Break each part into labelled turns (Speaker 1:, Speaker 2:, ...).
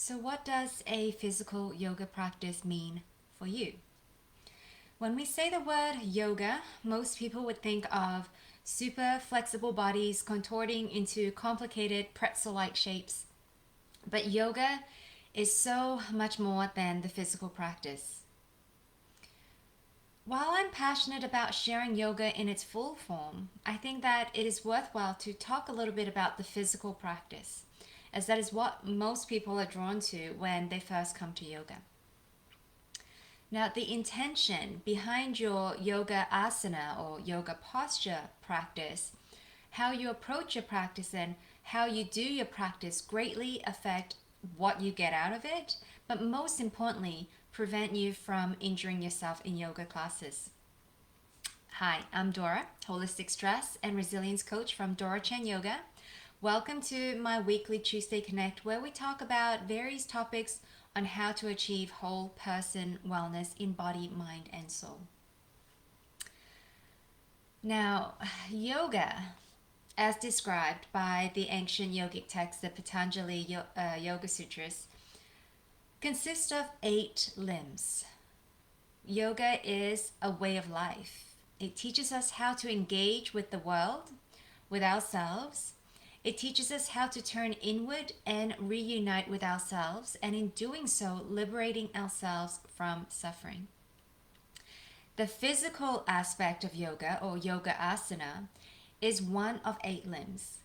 Speaker 1: So, what does a physical yoga practice mean for you? When we say the word yoga, most people would think of super flexible bodies contorting into complicated pretzel-like shapes. But yoga is so much more than the physical practice. While I'm passionate about sharing yoga in its full form, I think that it is worthwhile to talk a little bit about the physical practice, as that is what most people are drawn to when they first come to yoga. Now, the intention behind your yoga asana or yoga posture practice, how you approach your practice and how you do your practice greatly affect what you get out of it, but most importantly, prevent you from injuring yourself in yoga classes. Hi, I'm Dora, holistic stress and resilience coach from Dora Chen Yoga. Welcome to my weekly Tuesday Connect, where we talk about various topics on how to achieve whole person wellness in body, mind, and soul. Now, yoga, as described by the ancient yogic text, the Patanjali Yoga Sutras, consists of 8 limbs. Yoga is a way of life. It teaches us how to engage with the world, with ourselves. It teaches us how to turn inward and reunite with ourselves, and in doing so, liberating ourselves from suffering. The physical aspect of yoga, or yoga asana, is one of 8 limbs.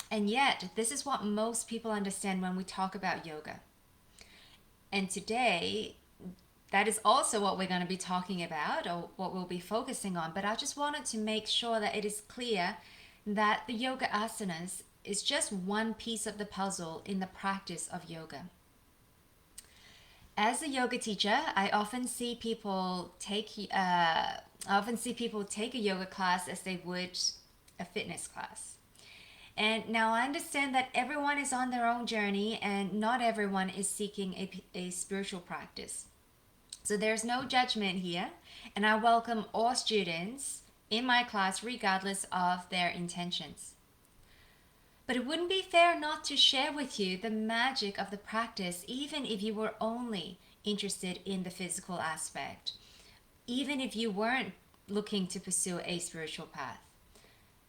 Speaker 1: And yet, this is what most people understand when we talk about yoga. And today, that is also what we're going to be talking about, or what we'll be focusing on. But I just wanted to make sure that it is clear that the yoga asanas is just one piece of the puzzle in the practice of yoga. As a yoga teacher, I often see people take a yoga class as they would a fitness class. And now I understand that everyone is on their own journey and not everyone is seeking a spiritual practice. So there's no judgment here, and I welcome all students in my class regardless of their intentions. But it wouldn't be fair not to share with you the magic of the practice, even if you were only interested in the physical aspect, even if you weren't looking to pursue a spiritual path.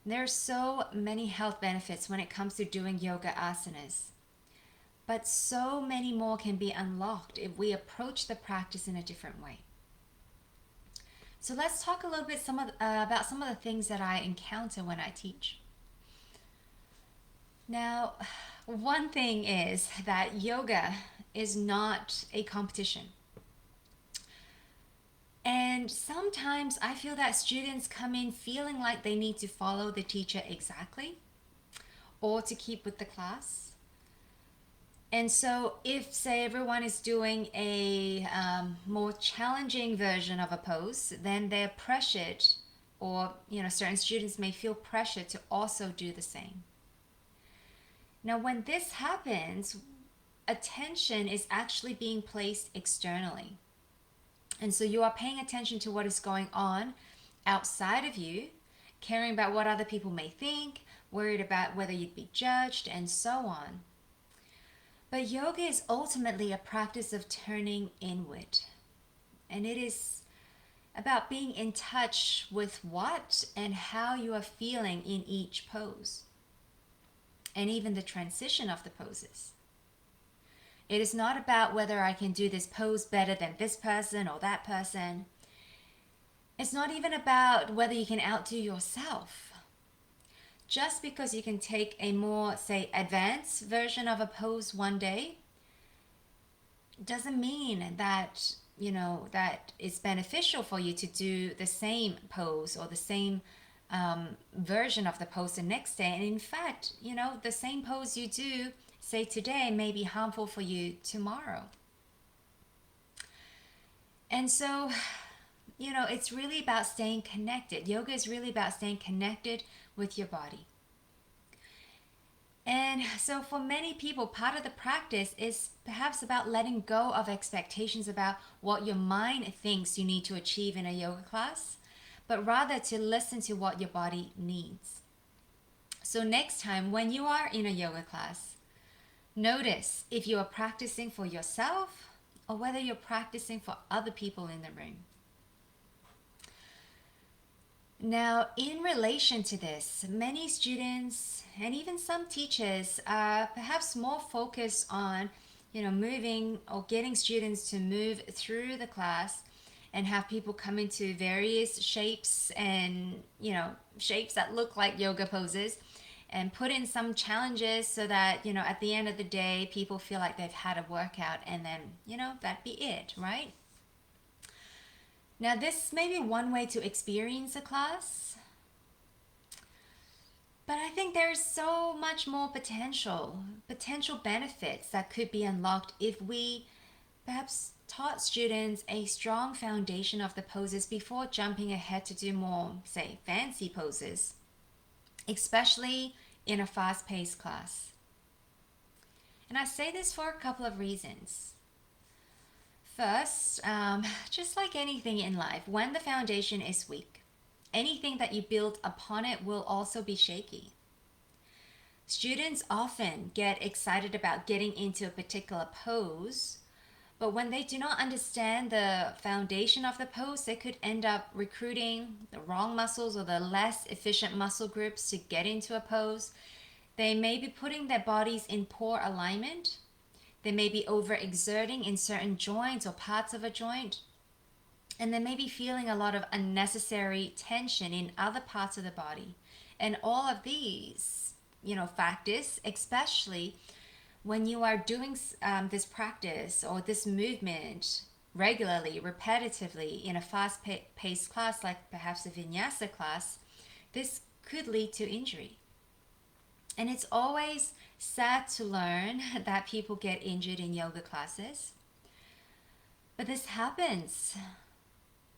Speaker 1: There are so many health benefits when it comes to doing yoga asanas, but so many more can be unlocked if we approach the practice in a different way. So let's talk a little bit about some of the things that I encounter when I teach. Now, one thing is that yoga is not a competition. And sometimes I feel that students come in feeling like they need to follow the teacher exactly or to keep with the class. And so if, say, everyone is doing a more challenging version of a pose, then they're pressured, or certain students may feel pressured to also do the same. Now, when this happens, attention is actually being placed externally. And so you are paying attention to what is going on outside of you, caring about what other people may think, worried about whether you'd be judged, and so on. But yoga is ultimately a practice of turning inward. And it is about being in touch with what and how you are feeling in each pose, and even the transition of the poses. It is not about whether I can do this pose better than this person or that person. It's not even about whether you can outdo yourself. Just because you can take a more, say, advanced version of a pose one day doesn't mean that, that it's beneficial for you to do the same pose or the same version of the pose the next day. And in fact, the same pose you do, say today, may be harmful for you tomorrow. And so, it's really about staying connected. Yoga is really about staying connected with your body. And so for many people, part of the practice is perhaps about letting go of expectations about what your mind thinks you need to achieve in a yoga class, but rather to listen to what your body needs. So next time when you are in a yoga class, Notice if you are practicing for yourself or whether you're practicing for other people in the room. Now, in relation to this, many students and even some teachers are perhaps more focused on, moving or getting students to move through the class and have people come into various shapes and, shapes that look like yoga poses and put in some challenges so that, at the end of the day, people feel like they've had a workout and then, that'd be it, right? Now, this may be one way to experience a class, but I think there's so much more potential benefits that could be unlocked if we perhaps taught students a strong foundation of the poses before jumping ahead to do more, say, fancy poses, especially in a fast-paced class. And I say this for a couple of reasons. First, just like anything in life, when the foundation is weak, anything that you build upon it will also be shaky. Students often get excited about getting into a particular pose, but when they do not understand the foundation of the pose, they could end up recruiting the wrong muscles or the less efficient muscle groups to get into a pose. They may be putting their bodies in poor alignment. They may be overexerting in certain joints or parts of a joint. And they may be feeling a lot of unnecessary tension in other parts of the body. And all of these, factors, especially when you are doing this practice or this movement regularly, repetitively in a fast-paced class like perhaps a vinyasa class, this could lead to injury. And it's always sad to learn that people get injured in yoga classes. But this happens.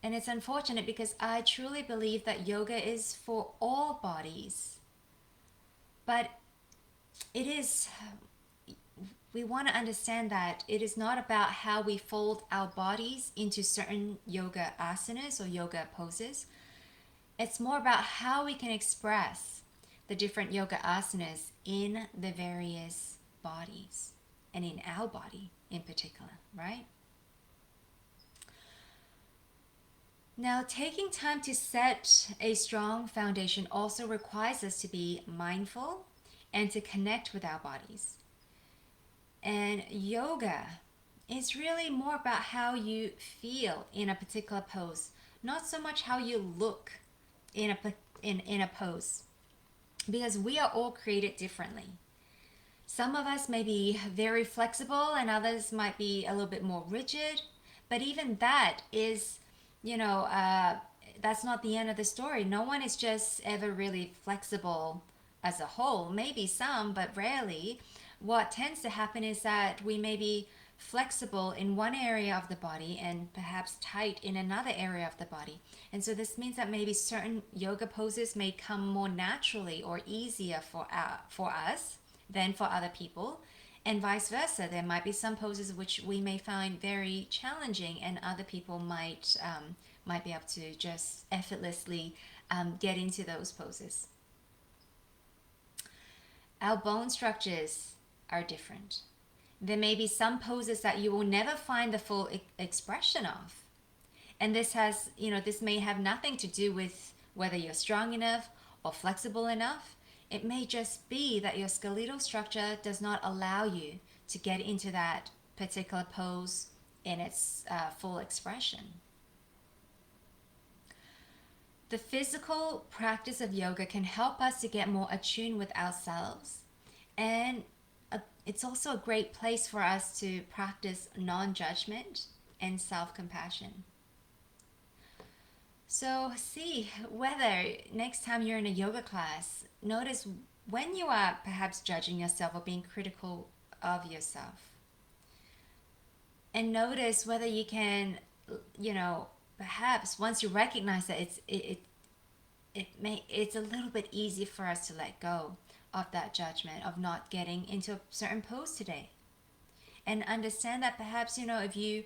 Speaker 1: And it's unfortunate because I truly believe that yoga is for all bodies. But we want to understand that it is not about how we fold our bodies into certain yoga asanas or yoga poses. It's more about how we can express the different yoga asanas in the various bodies and in our body in particular, right? Now, taking time to set a strong foundation also requires us to be mindful and to connect with our bodies. And yoga is really more about how you feel in a particular pose, not so much how you look in a pose, because we are all created differently. Some of us may be very flexible and others might be a little bit more rigid, but even that is, that's not the end of the story. No one is just ever really flexible as a whole. Maybe some, but rarely. What tends to happen is that we may be flexible in one area of the body and perhaps tight in another area of the body. And so this means that maybe certain yoga poses may come more naturally or easier for us than for other people, and vice versa. There might be some poses which we may find very challenging, and other people might be able to just effortlessly get into those poses. Our bone structures are different. There may be some poses that you will never find the full expression of. And this may have nothing to do with whether you're strong enough or flexible enough. It may just be that your skeletal structure does not allow you to get into that particular pose in its full expression. The physical practice of yoga can help us to get more attuned with ourselves, and it's also a great place for us to practice non-judgment and self-compassion. So see whether next time you're in a yoga class, notice when you are perhaps judging yourself or being critical of yourself. And notice whether you can, perhaps once you recognize that it's a little bit easier for us to let go of that judgment of not getting into a certain pose today, and understand that perhaps if you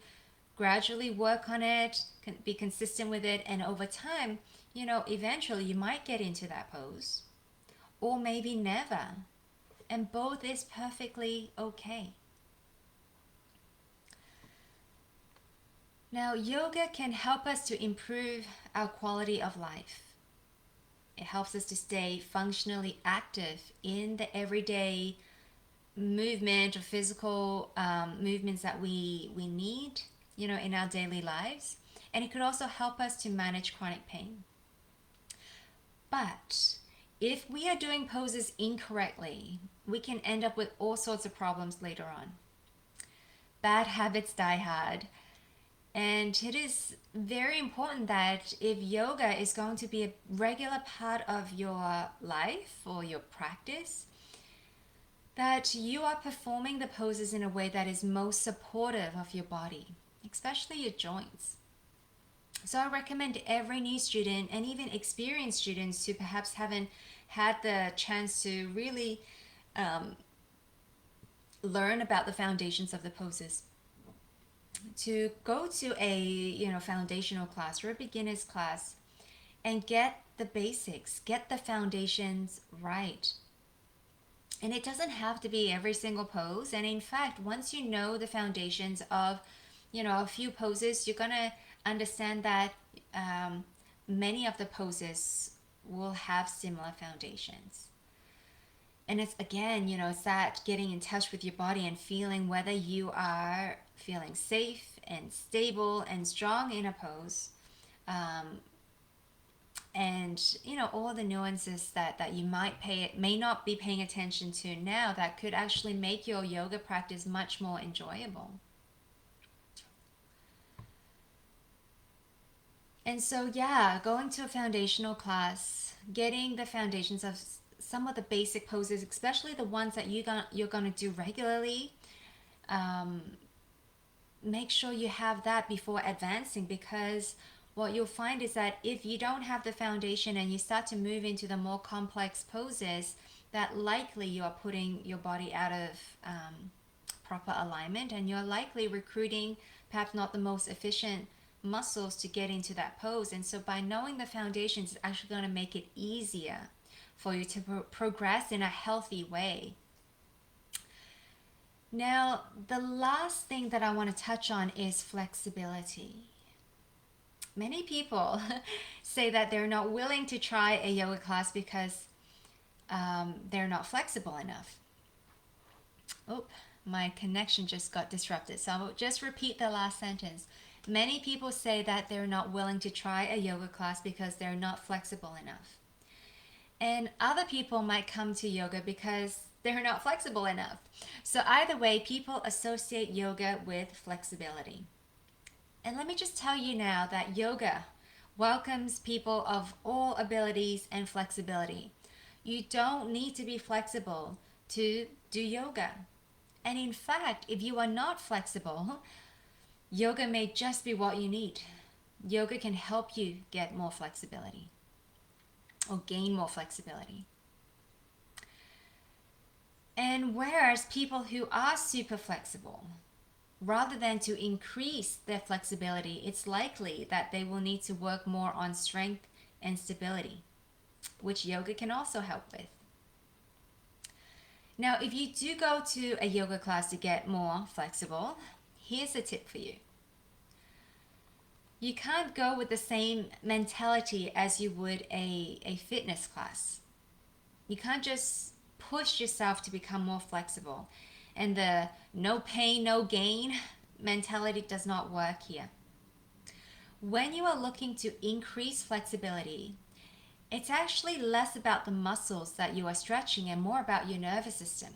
Speaker 1: gradually work on it, be consistent with it, and over time eventually you might get into that pose, or maybe never. and both is perfectly okay. Now, yoga can help us to improve our quality of life. It helps us to stay functionally active in the everyday movement or physical movements that we need, in our daily lives. And it could also help us to manage chronic pain. But if we are doing poses incorrectly, we can end up with all sorts of problems later on. Bad habits die hard. And it is very important that if yoga is going to be a regular part of your life or your practice, that you are performing the poses in a way that is most supportive of your body, especially your joints. So I recommend every new student and even experienced students who perhaps haven't had the chance to really learn about the foundations of the poses to go to a foundational class or a beginner's class and get the basics, get the foundations right. And it doesn't have to be every single pose. And in fact, once you know the foundations of, a few poses, you're going to understand that many of the poses will have similar foundations. And it's again, it's that getting in touch with your body and feeling whether you are feeling safe and stable and strong in a pose. And all the nuances that you may not be paying attention to now that could actually make your yoga practice much more enjoyable. And so yeah, going to a foundational class, getting the foundations of some of the basic poses, especially the ones that you're going to do regularly, make sure you have that before advancing, because what you'll find is that if you don't have the foundation and you start to move into the more complex poses, that likely you are putting your body out of proper alignment, and you're likely recruiting perhaps not the most efficient muscles to get into that pose. And so by knowing the foundations, it's actually going to make it easier for you to progress in a healthy way. Now, the last thing that I want to touch on is flexibility. Many people say that they're not willing to try a yoga class because they're not flexible enough. Oh, my connection just got disrupted. So I'll just repeat the last sentence. Many people say that they're not willing to try a yoga class because they're not flexible enough. And other people might come to yoga because they're not flexible enough. So either way, people associate yoga with flexibility. And let me just tell you now that yoga welcomes people of all abilities and flexibility. You don't need to be flexible to do yoga. And in fact, if you are not flexible, yoga may just be what you need. Yoga can help you get more flexibility or gain more flexibility. And whereas people who are super flexible, rather than to increase their flexibility, it's likely that they will need to work more on strength and stability, which yoga can also help with. Now, if you do go to a yoga class to get more flexible, here's a tip for you. You can't go with the same mentality as you would a fitness class. You can't just push yourself to become more flexible. And the no pain, no gain mentality does not work here. When you are looking to increase flexibility, it's actually less about the muscles that you are stretching and more about your nervous system.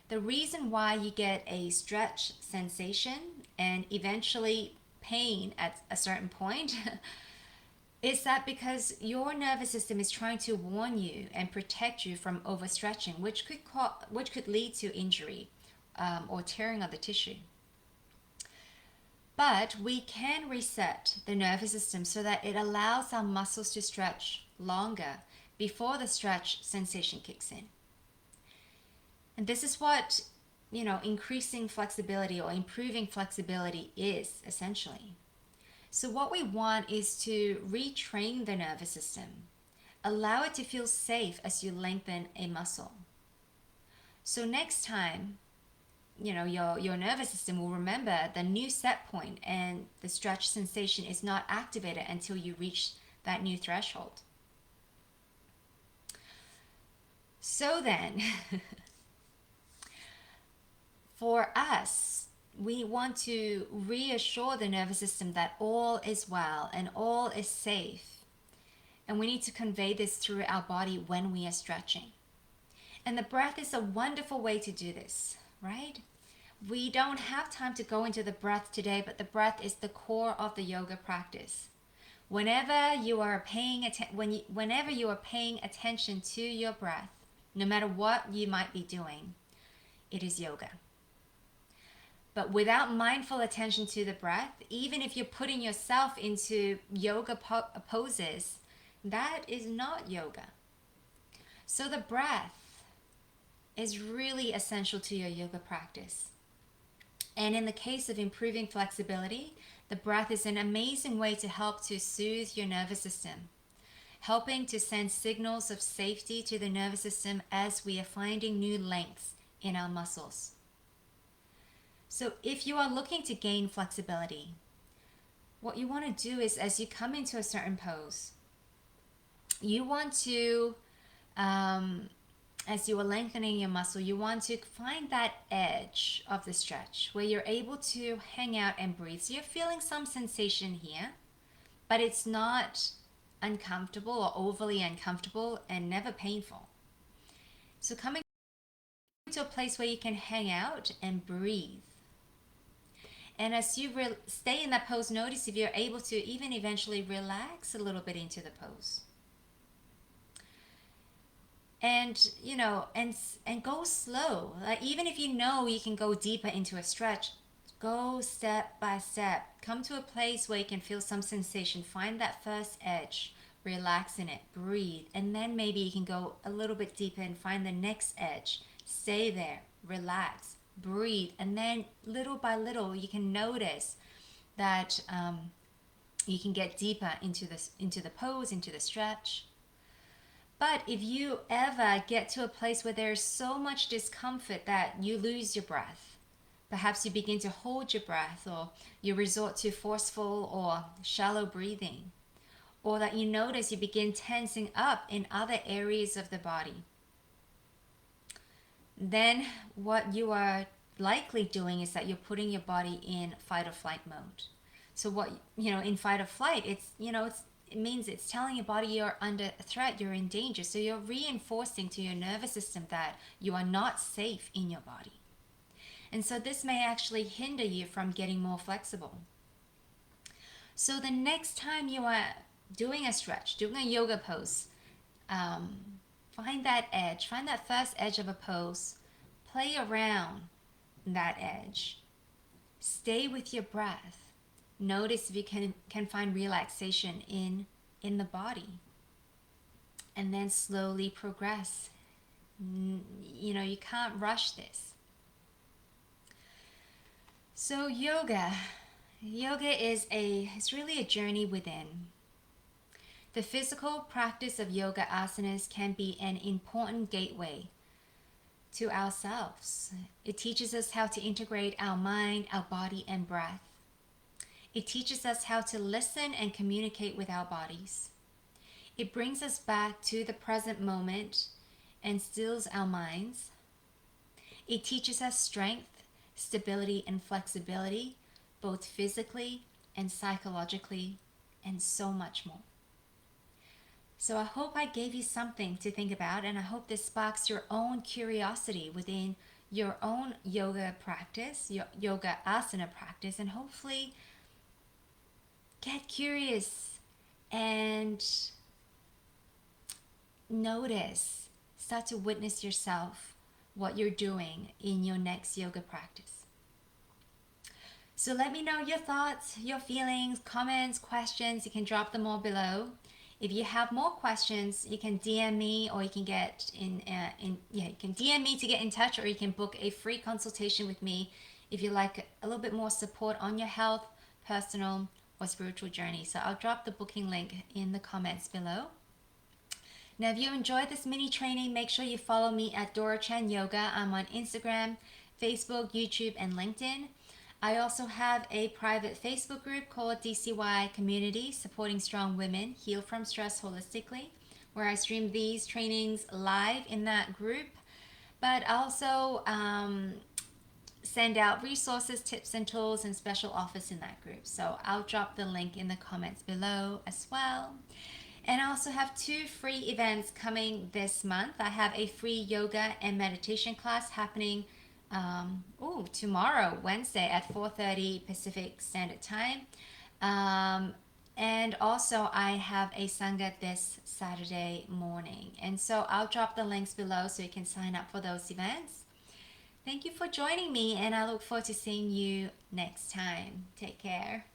Speaker 1: The reason why you get a stretch sensation and eventually pain at a certain point is that because your nervous system is trying to warn you and protect you from overstretching, which could lead to injury or tearing of the tissue. But we can reset the nervous system so that it allows our muscles to stretch longer before the stretch sensation kicks in. And this is what, increasing flexibility or improving flexibility is essentially. So what we want is to retrain the nervous system. Allow it to feel safe as you lengthen a muscle. So next time, your nervous system will remember the new set point, and the stretch sensation is not activated until you reach that new threshold. So then, for us, we want to reassure the nervous system that all is well and all is safe. And we need to convey this through our body when we are stretching. And the breath is a wonderful way to do this, right? We don't have time to go into the breath today, but the breath is the core of the yoga practice. Whenever you are paying attention to your breath, no matter what you might be doing, it is yoga. But without mindful attention to the breath, even if you're putting yourself into yoga poses, that is not yoga. So the breath is really essential to your yoga practice. And in the case of improving flexibility, the breath is an amazing way to help to soothe your nervous system, helping to send signals of safety to the nervous system as we are finding new lengths in our muscles. So if you are looking to gain flexibility, what you want to do is, as you come into a certain pose, you want to, as you are lengthening your muscle, you want to find that edge of the stretch where you're able to hang out and breathe. So you're feeling some sensation here, but it's not uncomfortable or overly uncomfortable and never painful. So coming to a place where you can hang out and breathe. And as you stay in that pose, notice if you're able to even eventually relax a little bit into the pose. And and go slow. Like, even if you can go deeper into a stretch, go step by step. Come to a place where you can feel some sensation. Find that first edge, relax in it, breathe, and then maybe you can go a little bit deeper and find the next edge. Stay there, relax, breathe, and then little by little you can notice that you can get deeper into the pose, into the stretch. But if you ever get to a place where there's so much discomfort that you lose your breath, perhaps you begin to hold your breath, or you resort to forceful or shallow breathing, or that you notice you begin tensing up in other areas of the body, then what you are likely doing is that you're putting your body in fight or flight mode. So in fight or flight, it means it's telling your body you're under threat, you're in danger. So you're reinforcing to your nervous system that you are not safe in your body. And so this may actually hinder you from getting more flexible. So the next time you are doing a stretch, doing a yoga pose, find that edge, find that first edge of a pose, play around that edge, stay with your breath. Notice if you can find relaxation in the body, and then slowly progress. You can't rush this. So yoga is it's really a journey within. The physical practice of yoga asanas can be an important gateway to ourselves. It teaches us how to integrate our mind, our body, and breath. It teaches us how to listen and communicate with our bodies. It brings us back to the present moment and stills our minds. It teaches us strength, stability, and flexibility, both physically and psychologically, and so much more. So I hope I gave you something to think about, and I hope this sparks your own curiosity within your own yoga practice, your yoga asana practice, and hopefully get curious and notice, start to witness yourself, what you're doing in your next yoga practice. So let me know your thoughts, your feelings, comments, questions. You can drop them all below. If you have more questions, you can DM me, or you can you can DM me to get in touch, or you can book a free consultation with me if you like a little bit more support on your health, personal, or spiritual journey. So I'll drop the booking link in the comments below. Now, if you enjoyed this mini training, make sure you follow me at Dora Chan Yoga. I'm on Instagram, Facebook, YouTube, and LinkedIn. I also have a private Facebook group called DCY Community, Supporting Strong Women Heal from Stress Holistically, where I stream these trainings live in that group, but also send out resources, tips, and tools and special offers in that group. So I'll drop the link in the comments below as well. And I also have 2 free events coming this month. I have a free yoga and meditation class happening tomorrow, Wednesday at 4:30 Pacific Standard Time. And also I have a Sangha this Saturday morning. And so I'll drop the links below so you can sign up for those events. Thank you for joining me, and I look forward to seeing you next time. Take care.